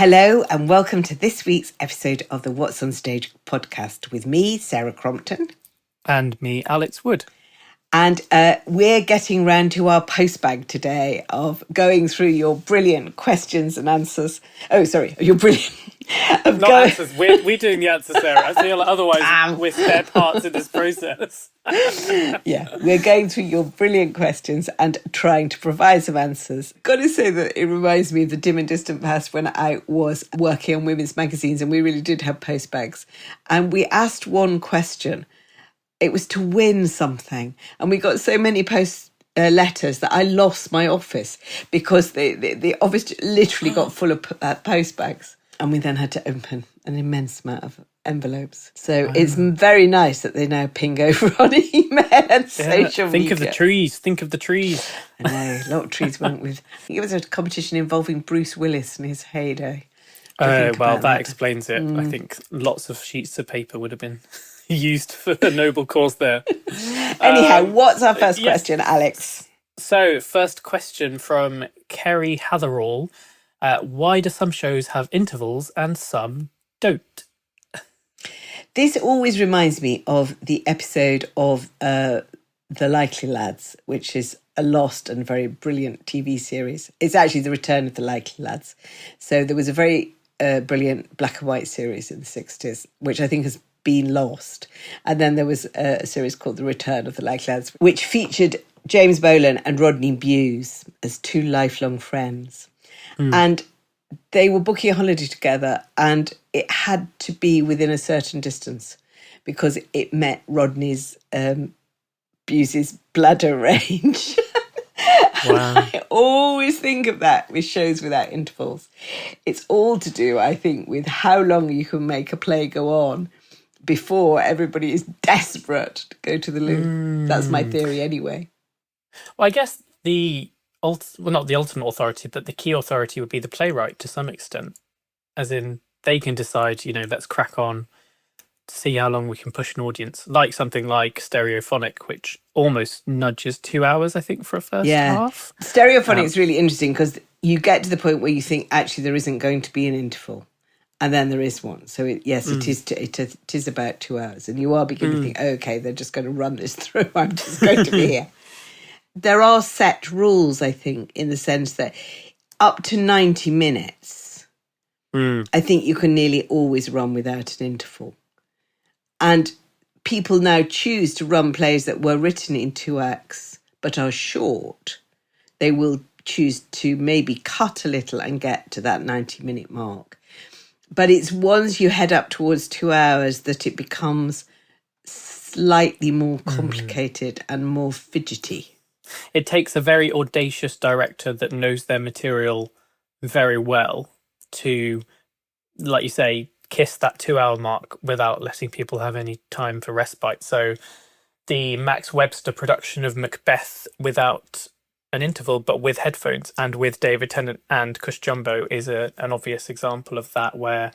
Hello and welcome to this week's episode of the WhatsOnStage podcast with me, Sarah Crompton. And me, Alex Wood. And we're getting round to our postbag today of going through your brilliant questions and answers. Oh, sorry, your brilliant... Answers. We're doing the answers, Sarah. I feel like otherwise we're spare parts in this process. Yeah, we're going through your brilliant questions and trying to provide some answers. Got to say that it reminds me of the dim and distant past when I was working on women's magazines and we really did have postbags. And we asked one question. It was to win something. And we got so many letters that I lost my office because the office literally got full of postbags. And we then had to open an immense amount of envelopes. So It's very nice that they now ping over on email and social media. Think of the trees. I know, a lot of trees went with... I think it was a competition involving Bruce Willis in his heyday. That explains it. I think lots of sheets of paper would have been used for a noble cause there. Anyhow, what's our first question, Alex? So, first question from Kerry Hatherall. Why do some shows have intervals and some don't? This always reminds me of the episode of The Likely Lads, which is a lost and very brilliant TV series. It's actually the return of The Likely Lads. So there was a very brilliant black and white series in the 60s, which I think has been lost. And then there was a series called The Return of The Likely Lads, which featured James Bolan and Rodney Bewes as two lifelong friends. And they were booking a holiday together and it had to be within a certain distance because it met Rodney's Bewes' bladder range. Wow. I always think of that with shows without intervals. It's all to do, I think, with how long you can make a play go on before everybody is desperate to go to the loo. That's my theory anyway. Well, I guess not the ultimate authority, but the key authority would be the playwright to some extent. As in, they can decide, let's crack on, see how long we can push an audience. Like something like Stereophonic, which almost nudges 2 hours, I think, for a first half. Stereophonic is really interesting because you get to the point where you think, actually, there isn't going to be an interval. And then there is one. So, it is about 2 hours. And you are beginning to think, okay, they're just going to run this through. I'm just going to be here. There are set rules, I think, in the sense that up to 90 minutes, I think you can nearly always run without an interval. And people now choose to run plays that were written in 2 acts but are short. They will choose to maybe cut a little and get to that 90-minute mark. But it's once you head up towards 2 hours that it becomes slightly more complicated and more fidgety. It takes a very audacious director that knows their material very well to, like you say, kiss that 2 hour mark without letting people have any time for respite. So the Max Webster production of Macbeth without an interval, but with headphones and with David Tennant and Cush Jumbo is an obvious example of that, where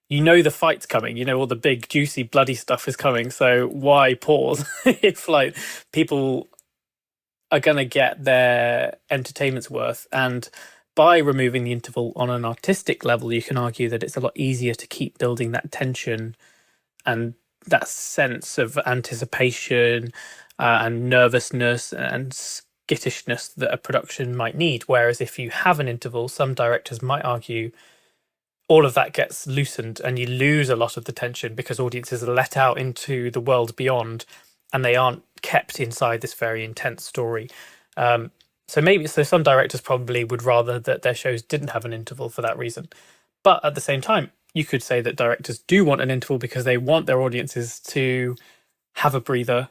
the fight's coming, all the big, juicy, bloody stuff is coming. So why pause if people are going to get their entertainment's worth? And by removing the interval on an artistic level, you can argue that it's a lot easier to keep building that tension and that sense of anticipation and nervousness and skittishness that a production might need. Whereas if you have an interval, some directors might argue all of that gets loosened and you lose a lot of the tension because audiences are let out into the world beyond and they aren't kept inside this very intense story. So some directors probably would rather that their shows didn't have an interval for that reason. But at the same time, you could say that directors do want an interval because they want their audiences to have a breather,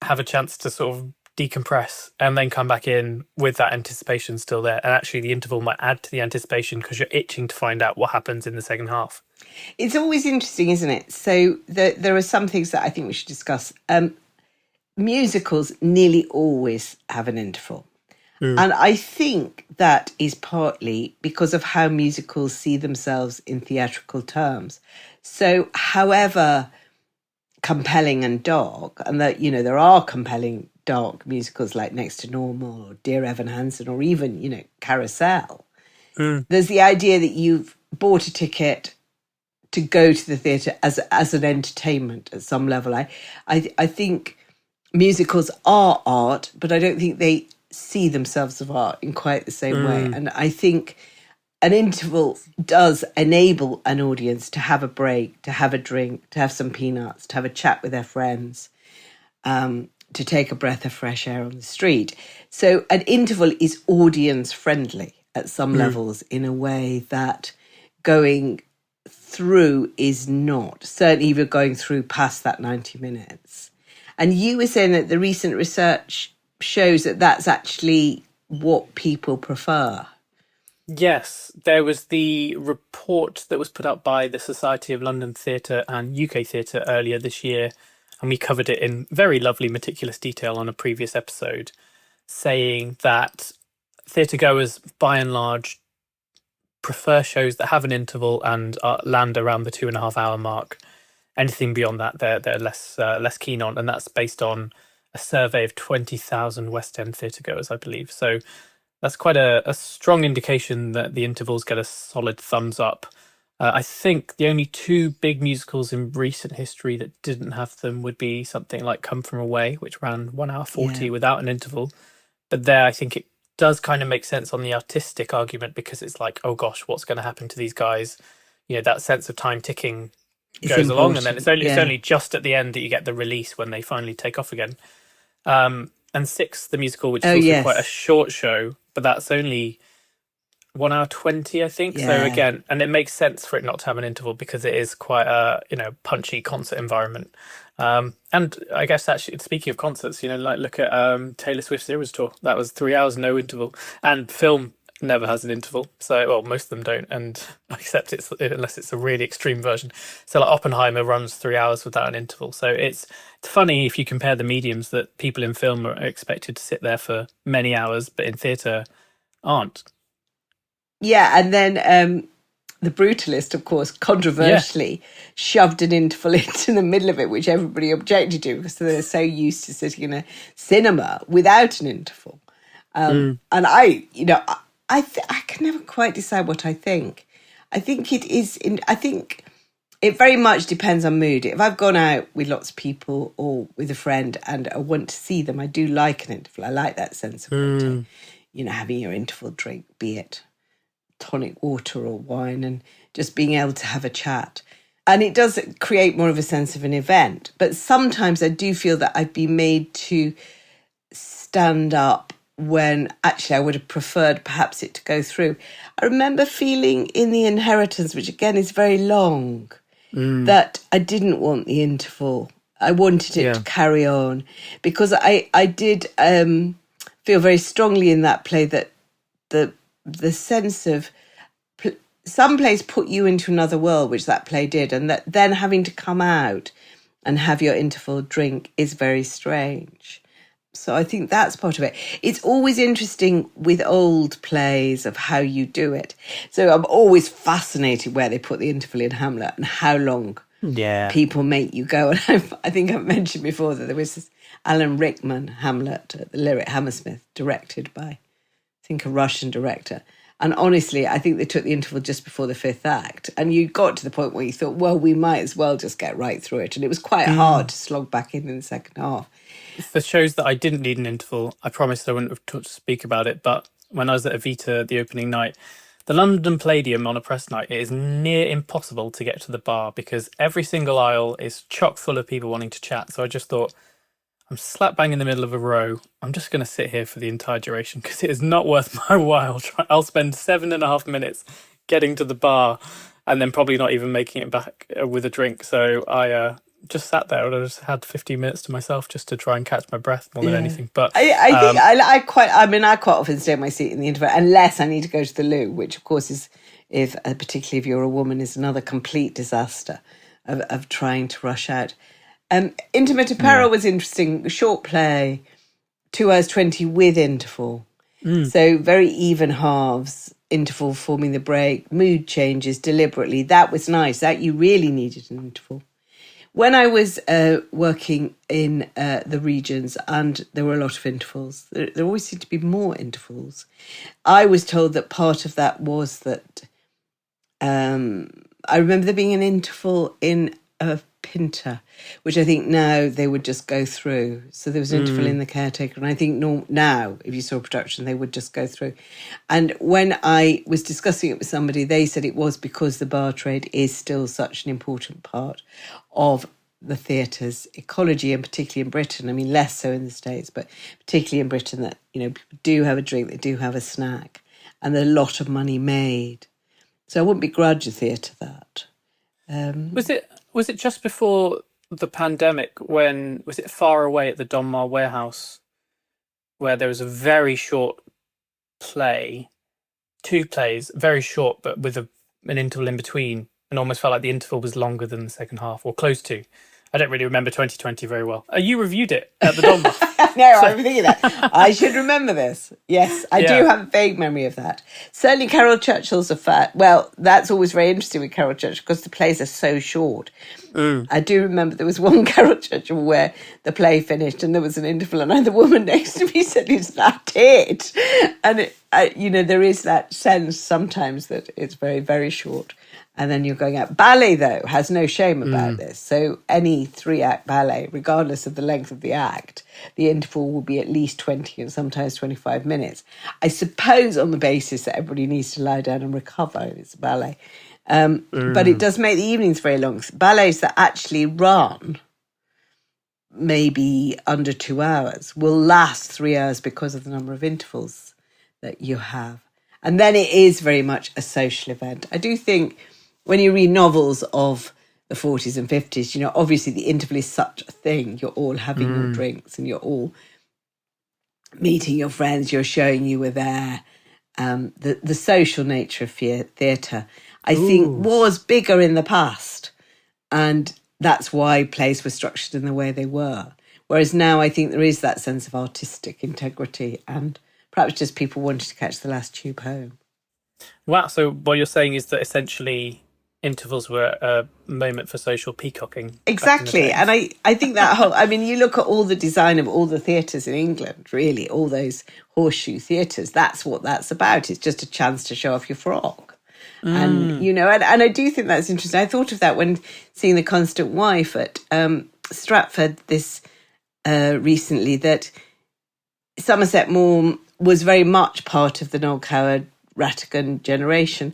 have a chance to sort of decompress, and then come back in with that anticipation still there. And actually the interval might add to the anticipation because you're itching to find out what happens in the second half. It's always interesting, isn't it? So there are some things that I think we should discuss. Musicals nearly always have an interval. And I think that is partly because of how musicals see themselves in theatrical terms. So however compelling and dark, and that, there are compelling dark musicals like Next to Normal or Dear Evan Hansen or even, Carousel. There's the idea that you've bought a ticket to go to the theatre as an entertainment at some level. I think musicals are art, but I don't think they see themselves as art in quite the same way. And I think an interval does enable an audience to have a break, to have a drink, to have some peanuts, to have a chat with their friends, to take a breath of fresh air on the street. So an interval is audience friendly at some levels in a way that going through is not. Certainly if you're going through past that 90 minutes. And you were saying that the recent research shows that that's actually what people prefer. Yes, there was the report that was put out by the Society of London Theatre and UK Theatre earlier this year, and we covered it in very lovely, meticulous detail on a previous episode, saying that theatre goers, by and large, prefer shows that have an interval and land around the 2.5 hour mark. Anything beyond that, they're less keen on, and that's based on a survey of 20,000 West End theatre goers, I believe. So that's quite a strong indication that the intervals get a solid thumbs up. I think the only two big musicals in recent history that didn't have them would be something like Come From Away, which ran 1 hour 40 without an interval. But there, I think it does kind of make sense on the artistic argument, because it's like, oh gosh, what's going to happen to these guys? You know, that sense of time ticking goes along, and then it's only just at the end that you get the release when they finally take off again. And Six, the musical, which is also quite a short show, but that's only 1 hour 20, I think. So again, and it makes sense for it not to have an interval because it is quite a punchy concert environment. And I guess actually, speaking of concerts, like look at Taylor Swift's Eras Tour. That was 3 hours, no interval, and film never has an interval. So, well, most of them don't, and except unless it's a really extreme version. So, like Oppenheimer runs 3 hours without an interval. So it's funny if you compare the mediums that people in film are expected to sit there for many hours, but in theatre aren't. Yeah, and then The Brutalist, of course, controversially shoved an interval into the middle of it, which everybody objected to because they're so used to sitting in a cinema without an interval. And I can never quite decide what I think. I think it is. I think it very much depends on mood. If I've gone out with lots of people or with a friend and I want to see them, I do like an interval. I like that sense of waiting. Having your interval drink, be it tonic water or wine, and just being able to have a chat. And it does create more of a sense of an event. But sometimes I do feel that I've been made to stand up when actually I would have preferred perhaps it to go through. I remember feeling in The Inheritance, which again is very long, that I didn't want the interval. I wanted it to carry on, because I did feel very strongly in that play that the sense of some plays put you into another world, which that play did, and that then having to come out and have your interval drink is very strange. So I think that's part of it. It's always interesting with old plays of how you do it. So I'm always fascinated where they put the interval in Hamlet and how long people make you go. And I think I've mentioned before that there was this Alan Rickman Hamlet at the Lyric Hammersmith, directed by, I think, a Russian director. And honestly, I think they took the interval just before the fifth act. And you got to the point where you thought, well, we might as well just get right through it. And it was quite hard to slog back in the second half. For shows that I didn't need an interval, I promised I wouldn't have speak about it. But when I was at Evita the opening night, the London Palladium on a press night, it is near impossible to get to the bar because every single aisle is chock full of people wanting to chat. So I just thought, I'm slap bang in the middle of a row. I'm just going to sit here for the entire duration because it is not worth my while. I'll spend 7.5 minutes getting to the bar and then probably not even making it back with a drink. So I just sat there and I just had 15 minutes to myself just to try and catch my breath more than anything. But I think I quite often stay in my seat in the interval unless I need to go to the loo, which of course is, particularly if you're a woman, is another complete disaster of trying to rush out. Intimate Apparel was interesting. Short play, 2 hours 20 with interval. So very even halves, interval forming the break, mood changes deliberately. That was nice. That you really needed an interval. When I was working in the regions and there were a lot of intervals, there always seemed to be more intervals. I was told that part of that was that I remember there being an interval in a Pinter, which I think now they would just go through. So there was an interval in the Caretaker, and I think now, if you saw a production, they would just go through. And when I was discussing it with somebody, they said it was because the bar trade is still such an important part of the theatre's ecology, and particularly in Britain. I mean, less so in the States, but particularly in Britain, that, you know, people do have a drink, they do have a snack, and there's a lot of money made. So I wouldn't begrudge a theatre that. Was it just before the pandemic when, was it Far Away at the Donmar Warehouse, where there was a very short play, 2 plays, very short, but with an interval in between, and almost felt like the interval was longer than the second half, or close to. I don't really remember 2020 very well. You reviewed it at the Donmar. No, I'm thinking that. I should remember this. Yes, I do have a vague memory of that. Certainly Carol Churchill's well, that's always very interesting with Carol Churchill because the plays are so short. I do remember there was one Carol Churchill where the play finished and there was an interval, and the woman next to me said, "Is that it?" And, there is that sense sometimes that it's very, very short. And then you're going out. Ballet, though, has no shame about this. So any 3-act ballet, regardless of the length of the act, the interval will be at least 20 and sometimes 25 minutes. I suppose on the basis that everybody needs to lie down and recover. It's a ballet. But it does make the evenings very long. Ballets that actually run maybe under 2 hours will last 3 hours because of the number of intervals that you have. And then it is very much a social event. I do think when you read novels of the 40s and 50s, obviously the interval is such a thing. You're all having your drinks and you're all meeting your friends. You're showing you were there. The social nature of theatre, I think, was bigger in the past. And that's why plays were structured in the way they were. Whereas now I think there is that sense of artistic integrity and perhaps just people wanted to catch the last tube home. Wow, so what you're saying is that essentially intervals were a moment for social peacocking. Exactly. And I think that you look at all the design of all the theatres in England, really, all those horseshoe theatres, that's what that's about. It's just a chance to show off your frock. And, and I do think that's interesting. I thought of that when seeing The Constant Wife at Stratford recently, that Somerset Maugham was very much part of the Noel Coward Rattigan generation.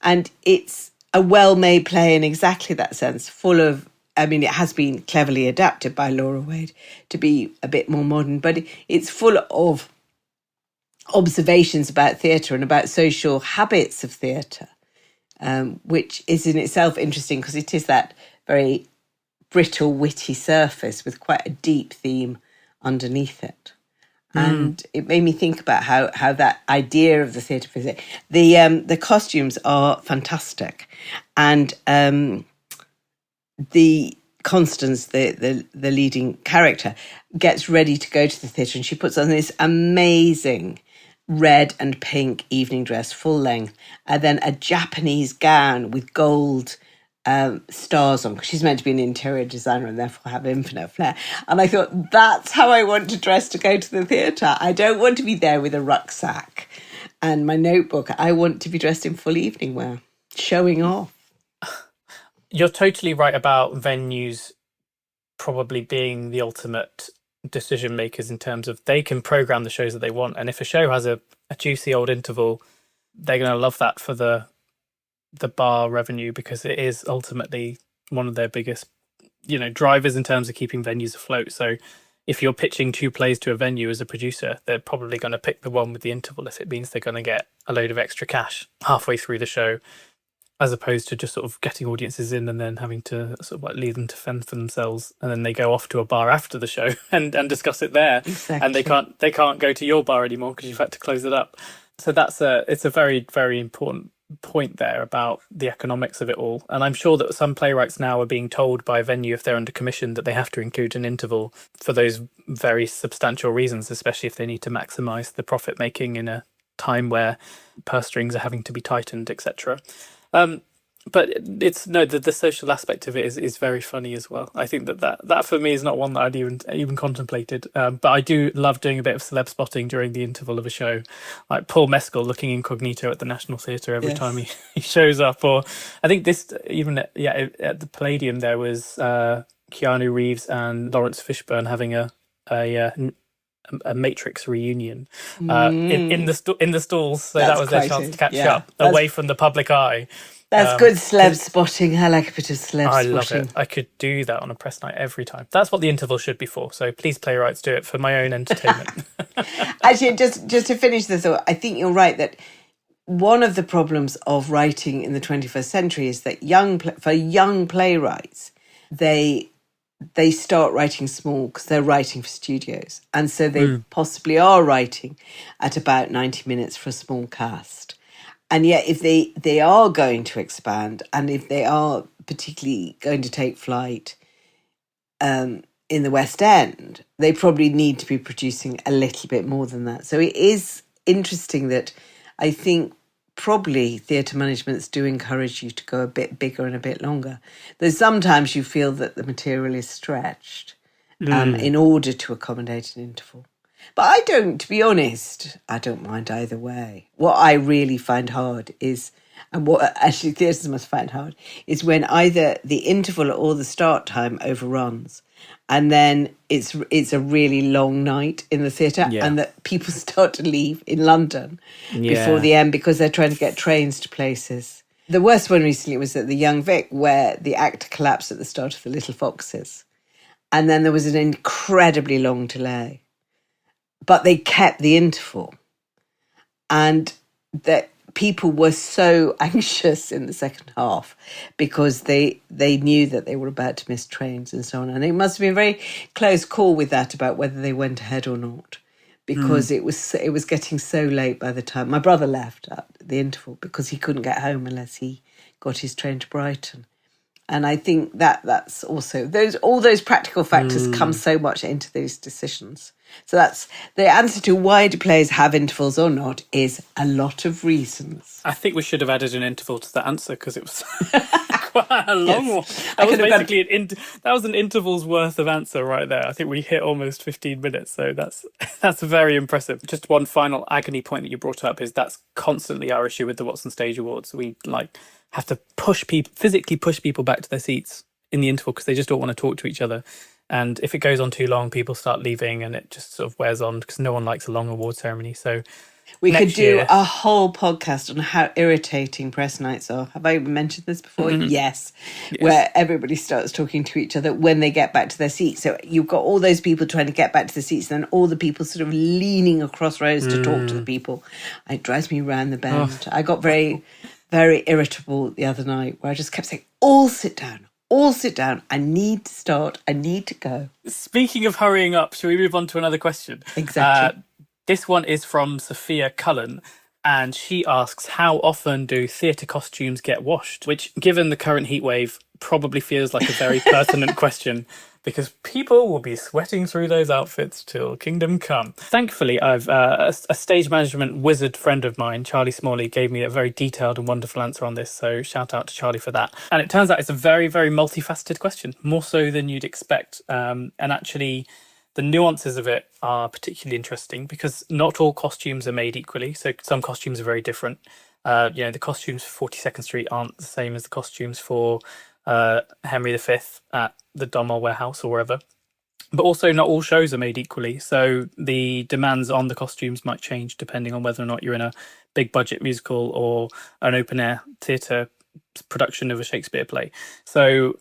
And it's a well-made play in exactly that sense, full of, it has been cleverly adapted by Laura Wade to be a bit more modern, but it's full of observations about theatre and about social habits of theatre, which is in itself interesting because it is that very brittle, witty surface with quite a deep theme underneath it. And it made me think about how that idea of the theatre visit, the costumes are fantastic, and the Constance, the leading character, gets ready to go to the theatre, and she puts on this amazing red and pink evening dress, full length, and then a Japanese gown with gold stars on, because she's meant to be an interior designer and therefore have infinite flair. And I thought, that's how I want to dress to go to the theatre. I don't want to be there with a rucksack and my notebook. I want to be dressed in full evening wear, showing off. You're totally right about venues probably being the ultimate decision makers in terms of they can program the shows that they want. And if a show has a juicy old interval, they're going to love that for the bar revenue, because it is ultimately one of their biggest, drivers in terms of keeping venues afloat. So if you're pitching 2 plays to a venue as a producer, they're probably going to pick the one with the interval if it means they're going to get a load of extra cash halfway through the show, as opposed to just sort of getting audiences in and then having to sort of leave them to fend for themselves, and then they go off to a bar after the show and discuss it there. Exactly. And they can't go to your bar anymore because you've had to close it up. So it's a very, very important point there about the economics of it all. And I'm sure that some playwrights now are being told by a venue, if they're under commission, that they have to include an interval for those very substantial reasons, especially if they need to maximise the profit making in a time where purse strings are having to be tightened, etc. But it's no, the social aspect of it is very funny as well. I think that for me is not one that I'd even contemplated. But I do love doing a bit of celeb spotting during the interval of a show, like Paul Mescal looking incognito at the National Theatre every time he shows up. Or I think this even at the Palladium there was Keanu Reeves and Lawrence Fishburne having a Matrix reunion in the stalls. So that was their chance to catch up away from the public eye. That's good celeb spotting. I like a bit of celeb spotting. I love it. I could do that on a press night every time. That's what the interval should be for. So please, playwrights, do it for my own entertainment. Actually, just to finish the thought, I think you're right that one of the problems of writing in the 21st century is that for young playwrights, they start writing small because they're writing for studios. And so they possibly are writing at about 90 minutes for a small cast. And yet if they are going to expand, and if they are particularly going to take flight in the West End, they probably need to be producing a little bit more than that. So it is interesting that I think probably theatre managements do encourage you to go a bit bigger and a bit longer. Though sometimes you feel that the material is stretched in order to accommodate an interval. But to be honest, I don't mind either way. What I really find hard is, and what actually theatres must find hard, is when either the interval or the start time overruns, and then it's a really long night in the theatre, and that people start to leave in London before the end because they're trying to get trains to places. The worst one recently was at the Young Vic, where the actor collapsed at the start of The Little Foxes. And then there was an incredibly long delay. But they kept the interval. And that people were so anxious in the second half because they knew that they were about to miss trains and so on. And it must have been a very close call with that about whether they went ahead or not, because it was getting so late by the time my brother left at the interval because he couldn't get home unless he got his train to Brighton. And I think that's also all those practical factors come so much into those decisions. So that's the answer to why do plays have intervals or not is a lot of reasons. I think we should have added an interval to the answer because it was quite a long one. That was basically that was an interval's worth of answer right there. I think we hit almost 15 minutes, so that's very impressive. Just one final agony point that you brought up is that's constantly our issue with the WhatsOnStage Awards. We have to physically push people back to their seats in the interval because they just don't want to talk to each other. And if it goes on too long, people start leaving and it just sort of wears on because no one likes a long award ceremony. So we could do a whole podcast on how irritating press nights are. Have I even mentioned this before? Yes. Where everybody starts talking to each other when they get back to their seats. So you've got all those people trying to get back to the seats and then all the people sort of leaning across rows to talk to the people. It drives me round the bend. I got very, very irritable the other night where I just kept saying, all sit down. I need to start. I need to go. Speaking of hurrying up, shall we move on to another question? Exactly. This one is from Sophia Cullen, and she asks, how often do theatre costumes get washed? Which, given the current heatwave, probably feels like a very pertinent question, because people will be sweating through those outfits till kingdom come. Thankfully, I've a stage management wizard friend of mine, Charlie Smalley, gave me a very detailed and wonderful answer on this, so shout out to Charlie for that. And it turns out it's a very, very multifaceted question, more so than you'd expect. And actually, the nuances of it are particularly interesting because not all costumes are made equally, so some costumes are very different. The costumes for 42nd Street aren't the same as the costumes for Henry V at the Donmar Warehouse or wherever. But also not all shows are made equally. So the demands on the costumes might change depending on whether or not you're in a big budget musical or an open air theatre production of a Shakespeare play. So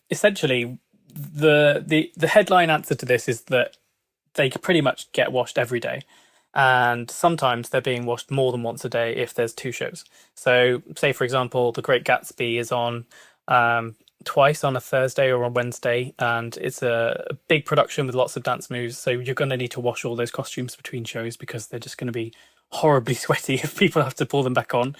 essentially the headline answer to this is that they pretty much get washed every day. And sometimes they're being washed more than once a day if there's two shows. So say, for example, The Great Gatsby is on twice on a Thursday or a Wednesday, and it's a big production with lots of dance moves, so you're going to need to wash all those costumes between shows because they're just going to be horribly sweaty if people have to pull them back on.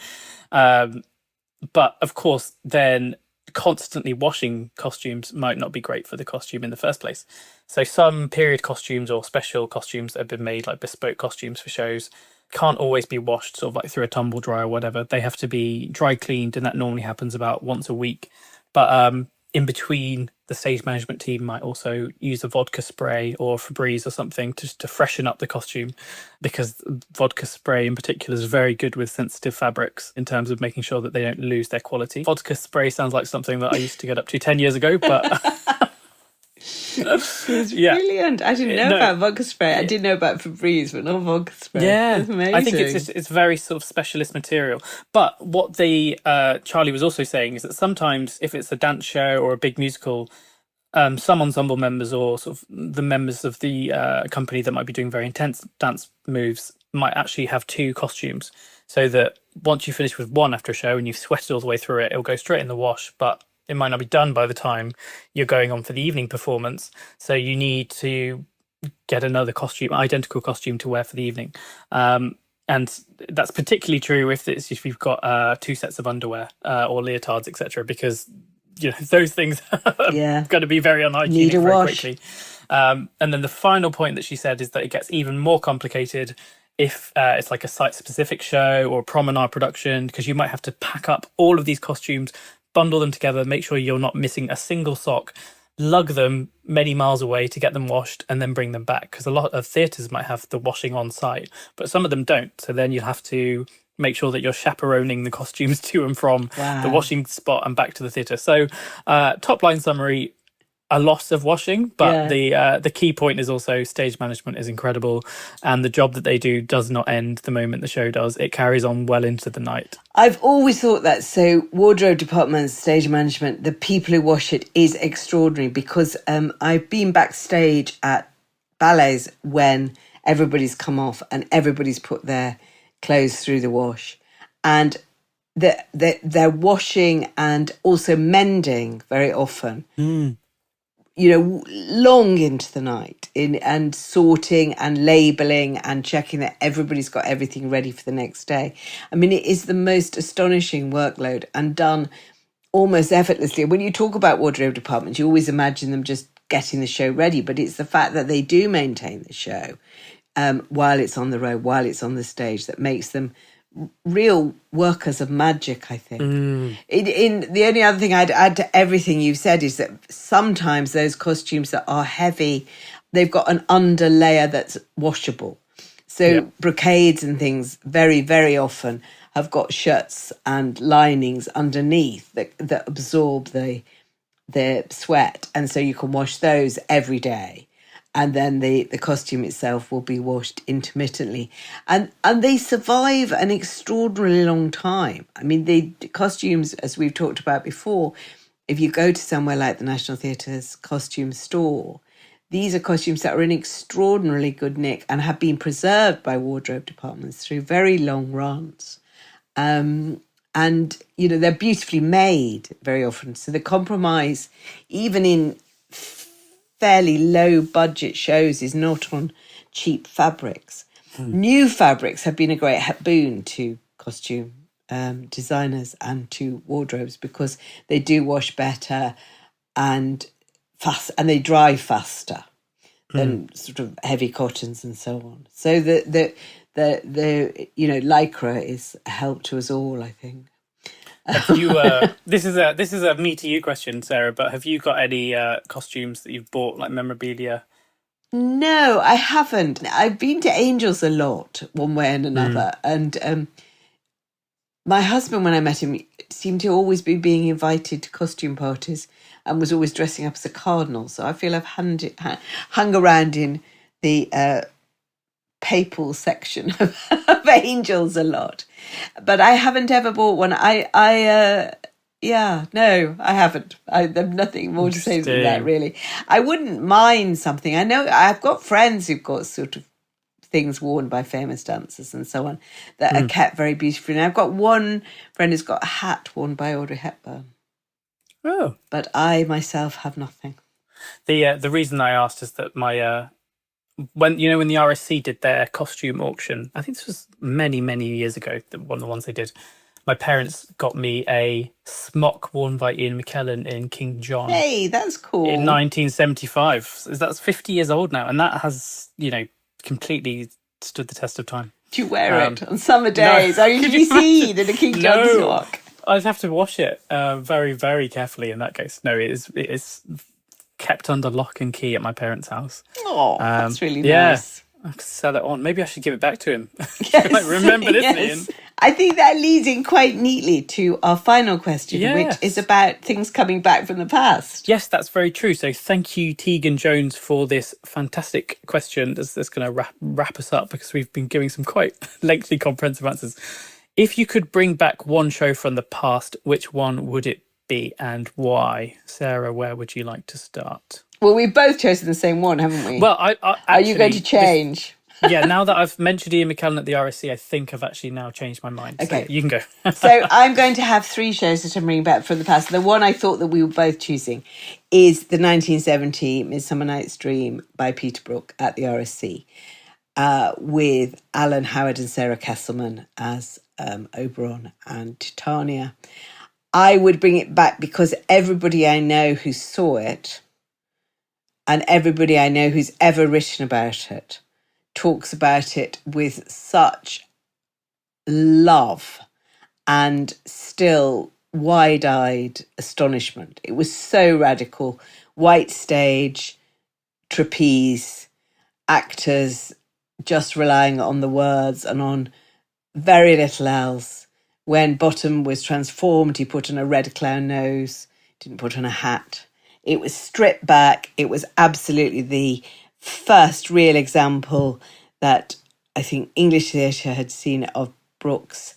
But of course, then constantly washing costumes might not be great for the costume in the first place. So some period costumes or special costumes that have been made, like bespoke costumes for shows, can't always be washed sort of like through a tumble dryer or whatever. They have to be dry cleaned, and that normally happens about once a week. But in between, the stage management team might also use a vodka spray or Febreze or something just to freshen up the costume, because vodka spray in particular is very good with sensitive fabrics in terms of making sure that they don't lose their quality. Vodka spray sounds like something that I used to get up to 10 years ago, but It's brilliant. I didn't know about vodka spray. I did know about Febreze, but not vodka spray. Yeah, That's amazing. I think it's very sort of specialist material. But what the Charlie was also saying is that sometimes if it's a dance show or a big musical, some ensemble members or sort of the members of the company that might be doing very intense dance moves might actually have two costumes, so that once you finish with one after a show and you've sweated all the way through it, it'll go straight in the wash, but it might not be done by the time you're going on for the evening performance. So you need to get another costume, identical costume to wear for the evening. And that's particularly true if you've got two sets of underwear or leotards, etc., because those things are going to be very unhygienic very quickly. And then the final point that she said is that it gets even more complicated if it's like a site-specific show or a promenade production, because you might have to pack up all of these costumes, bundle them together, make sure you're not missing a single sock, lug them many miles away to get them washed, and then bring them back. Because a lot of theatres might have the washing on site, but some of them don't. So then you'll have to make sure that you're chaperoning the costumes to and from the washing spot and back to the theatre. So top line summary, a lot of washing, but the key point is also stage management is incredible, and the job that they do does not end the moment the show does. It carries on well into the night. I've always thought that. So wardrobe department, stage management, the people who wash it is extraordinary, because I've been backstage at ballets when everybody's come off and everybody's put their clothes through the wash, and they're washing and also mending very often. Long into the night and sorting and labelling and checking that everybody's got everything ready for the next day. I mean, it is the most astonishing workload and done almost effortlessly. When you talk about wardrobe departments, you always imagine them just getting the show ready, but it's the fact that they do maintain the show while it's on the road, while it's on the stage, that makes them real workers of magic, I think. The only other thing I'd add to everything you've said is that sometimes those costumes that are heavy, they've got an under layer that's washable. So brocades and things very, very often have got shirts and linings underneath that absorb the sweat, and so you can wash those every day. And then the costume itself will be washed intermittently. And they survive an extraordinarily long time. I mean, the costumes, as we've talked about before, if you go to somewhere like the National Theatre's costume store, these are costumes that are in extraordinarily good nick and have been preserved by wardrobe departments through very long runs. And, they're beautifully made very often. So the compromise, even in fairly low budget shows, is not on cheap fabrics. New fabrics have been a great boon to costume designers and to wardrobes, because they do wash better and fast, and they dry faster than sort of heavy cottons and so on. So the lycra is a help to us all, I think. Have you, this is a me to you question, Sarah, but have you got any costumes that you've bought, like memorabilia? No, I haven't. I've been to Angels a lot, one way and another. And my husband, when I met him, seemed to always be being invited to costume parties and was always dressing up as a cardinal. So I feel I've hung around in the papal section of Angels a lot, but I haven't ever bought one. I haven't. I've nothing more to say than that, really. I wouldn't mind something. I know I've got friends who've got sort of things worn by famous dancers and so on that are kept very beautifully. And I've got one friend who's got a hat worn by Audrey Hepburn. Oh, but I myself have nothing. The reason I asked is that my when the RSC did their costume auction, I think this was many years ago, one of the ones they did, my parents got me a smock worn by Ian McKellen in King John. Hey, that's cool. In 1975. That's 50 years old now, and that has completely stood the test of time. Do you wear it on summer days? Are you to be seen in a King John's sock? I'd have to wash it very, very carefully in that case. No, it is kept under lock and key at my parents' house. Oh, that's really nice. I could sell it on. Maybe I should give it back to him. Yes, remember this, Ian. I think that leads in quite neatly to our final question, which is about things coming back from the past. Yes, that's very true. So thank you, Tegan Jones, for this fantastic question. That's going to wrap us up because we've been giving some quite lengthy, comprehensive answers. If you could bring back one show from the past, which one would it be and why? Sarah, where would you like to start? Well, we've both chosen the same one, haven't we? Well, actually, are you going to change? Now that I've mentioned Ian McKellen at the RSC, I think I've actually now changed my mind. Okay. So you can go. So I'm going to have 3 shows that I'm bringing back from the past. The one I thought that we were both choosing is the 1970 Midsummer Night's Dream by Peter Brook at the RSC, with Alan Howard and Sarah Kesselman as Oberon and Titania. I would bring it back because everybody I know who saw it and everybody I know who's ever written about it talks about it with such love and still wide-eyed astonishment. It was so radical. White stage, trapeze, actors just relying on the words and on very little else. When Bottom was transformed, he put on a red clown nose, didn't put on a hat. It was stripped back. It was absolutely the first real example that I think English theatre had seen of Brook's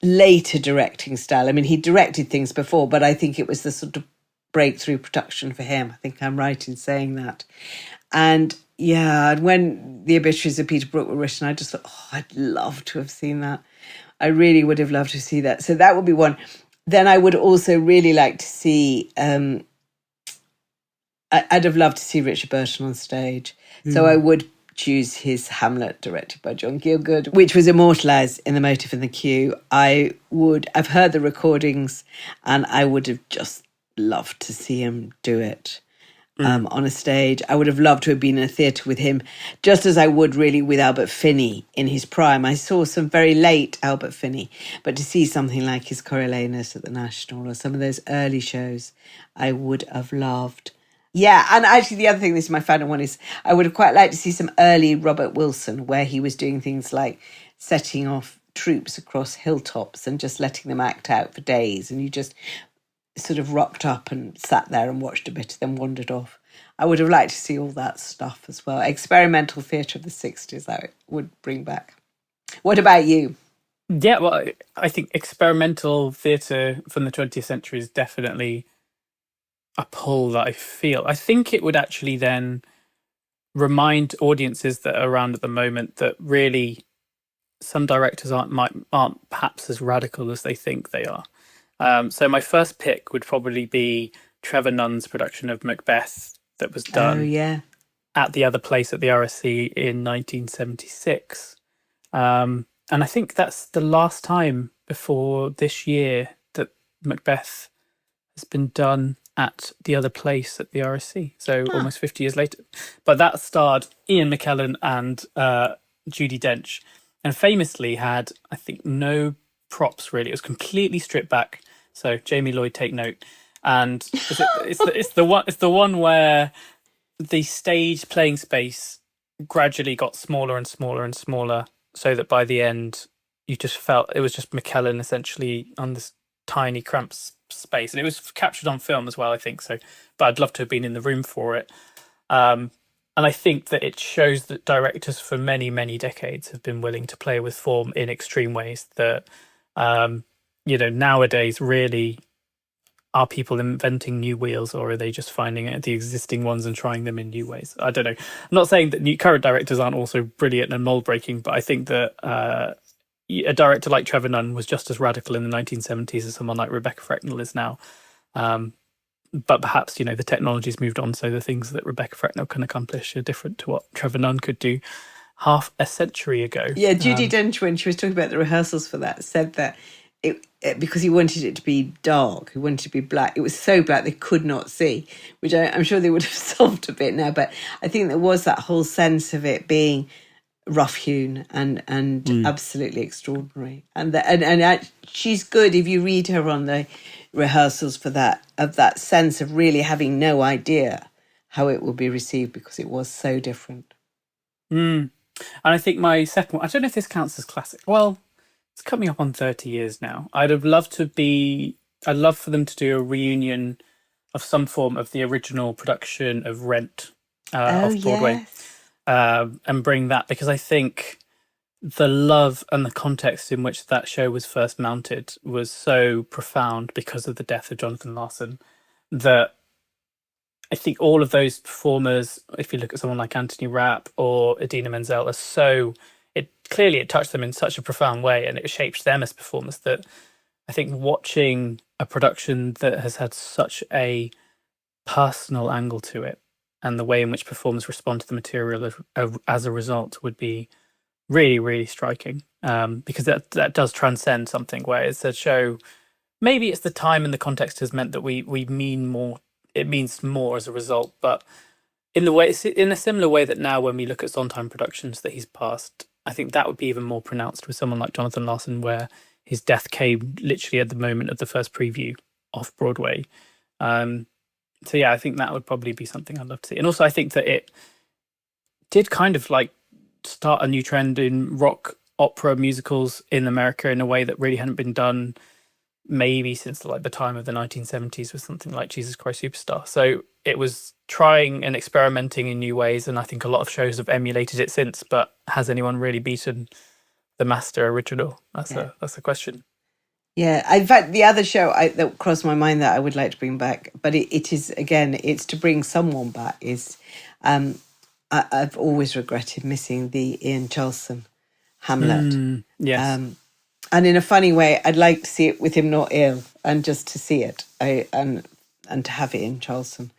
later directing style. I mean, he directed things before, but I think it was the sort of breakthrough production for him. I think I'm right in saying that. And when the obituaries of Peter Brook were written, I just thought, I'd love to have seen that. I really would have loved to see that. So that would be one. Then I would also really like to see, I'd have loved to see Richard Burton on stage. So I would choose his Hamlet, directed by John Gielgud, which was immortalised in The Motive and the Cue. I've heard the recordings and I would have just loved to see him do it. On a stage. I would have loved to have been in a theatre with him, just as I would really with Albert Finney in his prime. I saw some very late Albert Finney, but to see something like his Coriolanus at the National or some of those early shows, I would have loved. Yeah, and actually the other thing, this is my final one, is I would have quite liked to see some early Robert Wilson, where he was doing things like setting off troops across hilltops and just letting them act out for days, and you just sort of rocked up and sat there and watched a bit, then wandered off. I would have liked to see all that stuff as well. Experimental theatre of the 60s, I would bring back. What about you? Yeah, well, I think experimental theatre from the 20th century is definitely a pull that I feel. I think it would actually then remind audiences that are around at the moment that really some directors aren't perhaps as radical as they think they are. So my first pick would probably be Trevor Nunn's production of Macbeth that was done at the other place at the RSC in 1976. And I think that's the last time before this year that Macbeth has been done at the other place at the RSC. So almost 50 years later. But that starred Ian McKellen and Judi Dench, and famously had, I think, no props really. It was completely stripped back. So Jamie Lloyd, take note. And it's the one where the stage playing space gradually got smaller and smaller and smaller, so that by the end you just felt it was just McKellen essentially on this tiny cramped space, and it was captured on film as well, I think so. But I'd love to have been in the room for it. And I think that it shows that directors for many, many decades have been willing to play with form in extreme ways that, nowadays really are people inventing new wheels, or are they just finding the existing ones and trying them in new ways? I don't know. I'm not saying that current directors aren't also brilliant and mold breaking, but I think that a director like Trevor Nunn was just as radical in the 1970s as someone like Rebecca Frecknell is now. But perhaps, the technology's moved on, so the things that Rebecca Frecknell can accomplish are different to what Trevor Nunn could do half a century ago. Yeah, Judi Dench, when she was talking about the rehearsals for that, said that because he wanted it to be dark, he wanted it to be black. It was so black they could not see, which I'm sure they would have solved a bit now. But I think there was that whole sense of it being rough-hewn and absolutely extraordinary. And she's good if you read her on the rehearsals for that, of that sense of really having no idea how it will be received because it was so different. And I think my second one, I don't know if this counts as classic. Well, it's coming up on 30 years now. I'd love for them to do a reunion of some form of the original production of Rent off Broadway. Yes. And bring that, because I think the love and the context in which that show was first mounted was so profound because of the death of Jonathan Larson, that I think all of those performers, if you look at someone like Anthony Rapp or Idina Menzel, it touched them in such a profound way, and it shaped them as performers, that I think watching a production that has had such a personal angle to it, and the way in which performers respond to the material as a result, would be really, really striking. Because that does transcend something where it's a show. Maybe it's the time and the context has meant that we mean more. It means more as a result. But in a similar way that now when we look at Sondheim productions that he's passed, I think that would be even more pronounced with someone like Jonathan Larson, where his death came literally at the moment of the first preview off Broadway. So yeah, I think that would probably be something I'd love to see. And also I think that it did kind of like start a new trend in rock opera musicals in America in a way that really hadn't been done maybe since the time of the 1970s with something like Jesus Christ Superstar. So it was trying and experimenting in new ways, and I think a lot of shows have emulated it since, but has anyone really beaten the master original? That's a question. Yeah, in fact, the other show that crossed my mind that I would like to bring back, but it is, again, it's to bring someone back, is I've always regretted missing the Ian Charleson Hamlet. Yes. And in a funny way, I'd like to see it with him not ill, and just to see it, and to have it in Charleson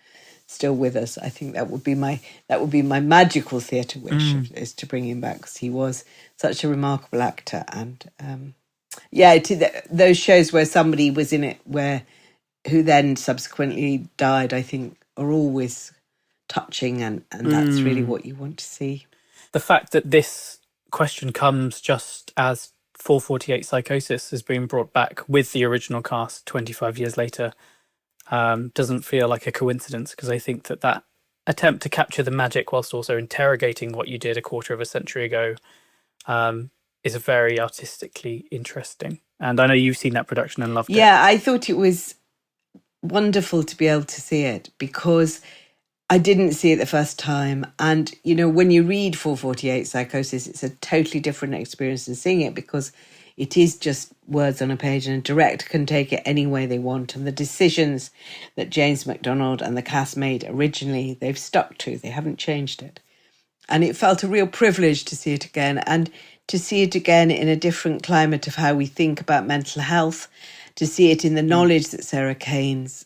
still with us. I think that would be my magical theatre wish, is to bring him back, because he was such a remarkable actor. And those shows where somebody was in it who then subsequently died, I think, are always touching, and that's really what you want to see. The fact that this question comes just as 448 Psychosis is being brought back with the original cast 25 years later doesn't feel like a coincidence, because I think that attempt to capture the magic whilst also interrogating what you did a quarter of a century ago is very artistically interesting. And I know you've seen that production and loved it. Yeah, I thought it was wonderful to be able to see it, because I didn't see it the first time. And, when you read 448 Psychosis, it's a totally different experience than seeing it, because it is just words on a page, and a director can take it any way they want. And the decisions that James MacDonald and the cast made originally, they've stuck to. They haven't changed it. And it felt a real privilege to see it again, and to see it again in a different climate of how we think about mental health, to see it in the knowledge that Sarah Kane's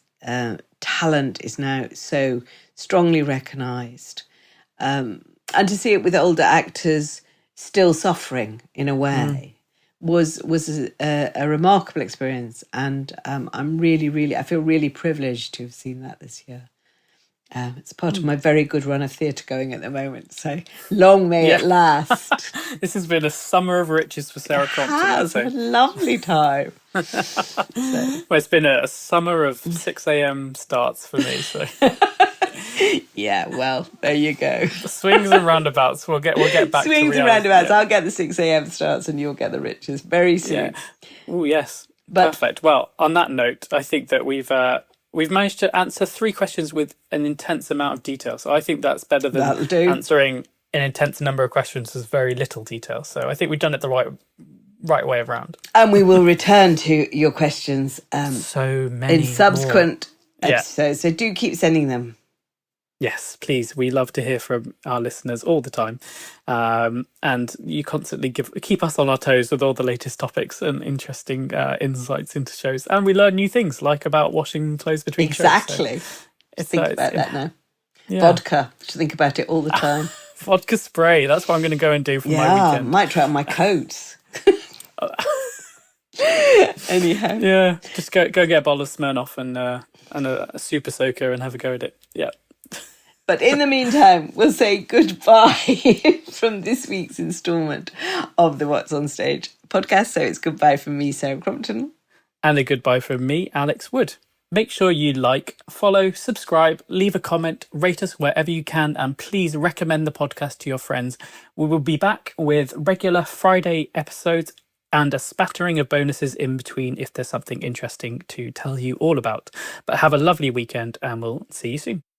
talent is now so strongly recognised, and to see it with older actors still suffering in a way was a remarkable experience. And I feel really privileged to have seen that this year. It's part of my very good run of theatre going at the moment, so long may it last. This has been a summer of riches for Sarah Crompton. It has, a lovely time. Well, it's been a summer of 6 a.m. starts for me, so... Yeah, well, there you go. Swings and roundabouts. We'll get back to reality. Swings and roundabouts. Yeah. I'll get the 6 a.m. starts and you'll get the riches very soon. Yeah. Oh, yes. Perfect. Well, on that note, I think that we've managed to answer 3 questions with an intense amount of detail. So I think that's better than answering an intense number of questions with very little detail. So I think we've done it the right way around. And we will return to your questions so many in subsequent episodes. So do keep sending them. Yes, please. We love to hear from our listeners all the time. And you constantly keep us on our toes with all the latest topics and interesting insights into shows. And we learn new things, like about washing clothes between shows. Exactly. So think about that now. Yeah. Vodka. Just think about it all the time. Vodka spray. That's what I'm going to go and do for my weekend. Might try on my coats. Anyhow. Yeah, just go get a bottle of Smirnoff and a super soaker and have a go at it. Yeah. But in the meantime, we'll say goodbye from this week's instalment of the What's on Stage podcast. So it's goodbye from me, Sarah Crompton. And a goodbye from me, Alex Wood. Make sure you like, follow, subscribe, leave a comment, rate us wherever you can, and please recommend the podcast to your friends. We will be back with regular Friday episodes and a spattering of bonuses in between if there's something interesting to tell you all about. But have a lovely weekend, and we'll see you soon.